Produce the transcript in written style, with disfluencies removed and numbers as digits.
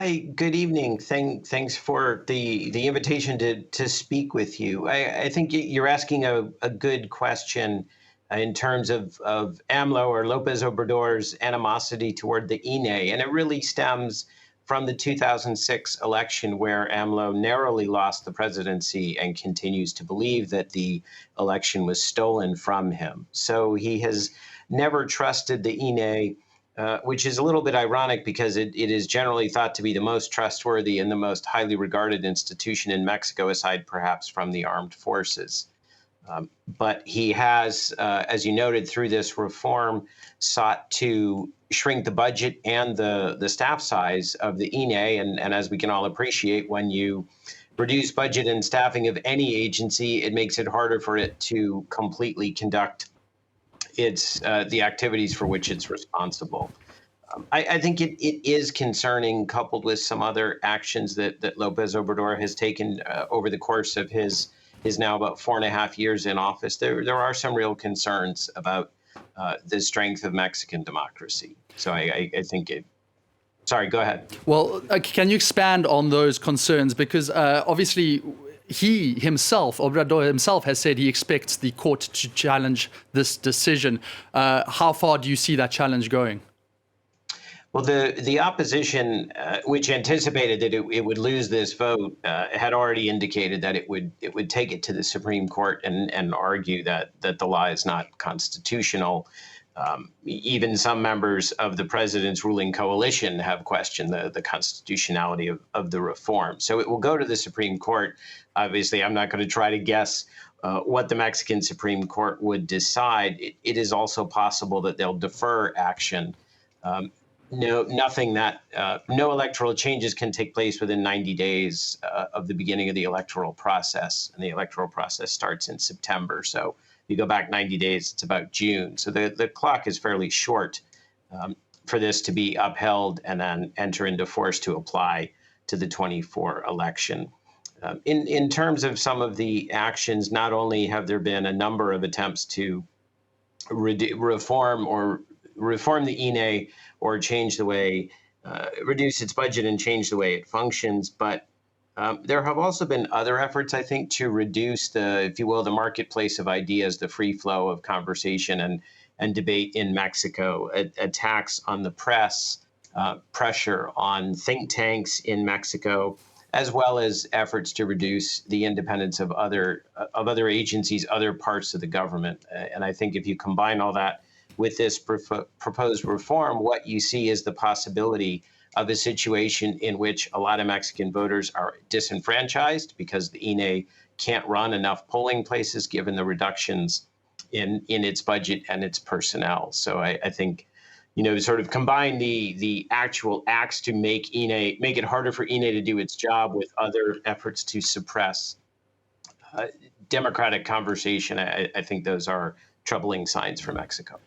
Hi, good evening. Thanks for the invitation to speak with you. I think you're asking a good question in terms of AMLO or Lopez Obrador's animosity toward the INE, and it really stems from the 2006 election where AMLO narrowly lost the presidency and continues to believe that the election was stolen from him. So he has never trusted the INE, which is a little bit ironic because it is generally thought to be the most trustworthy and the most highly regarded institution in Mexico, aside perhaps from the armed forces. But he has, as you noted, through this reform, sought to shrink the budget and the staff size of the INE. And as we can all appreciate, when you reduce budget and staffing of any agency, it makes it harder for it to completely conduct its the activities for which it's responsible. I think it is concerning, coupled with some other actions that Lopez Obrador has taken over the course of his now about 4.5 years in office. There are some real concerns about the strength of Mexican democracy. So I think it. Sorry, go ahead. Well, can you expand on those concerns? Because obviously, he himself, Obrador himself, has said he expects the court to challenge this decision. How far do you see that challenge going? Well, the opposition, which anticipated that it would lose this vote, had already indicated that it would take it to the Supreme Court and argue that the law is not constitutional. Even some members of the president's ruling coalition have questioned the constitutionality of the reform. So it will go to the Supreme Court. Obviously, I'm not going to try to guess what the Mexican Supreme Court would decide. It is also possible that they'll defer action. No electoral changes can take place within 90 days of the beginning of the electoral process, and the electoral process starts in September. So you go back 90 days, it's about June. So the clock is fairly short for this to be upheld and then enter into force to apply to the 24 election. In terms of some of the actions, not only have there been a number of attempts to reform the INE or change the way, reduce its budget and change the way it functions. But there have also been other efforts, I think, to reduce if you will, the marketplace of ideas, the free flow of conversation and debate in Mexico, attacks on the press, pressure on think tanks in Mexico, as well as efforts to reduce the independence of other agencies, other parts of the government. And I think if you combine all that with this proposed reform, what you see is the possibility of a situation in which a lot of Mexican voters are disenfranchised because the INE can't run enough polling places given the reductions in its budget and its personnel. So I think, sort of combine the actual acts to make it harder for INE to do its job with other efforts to suppress democratic conversation. I think those are troubling signs for Mexico.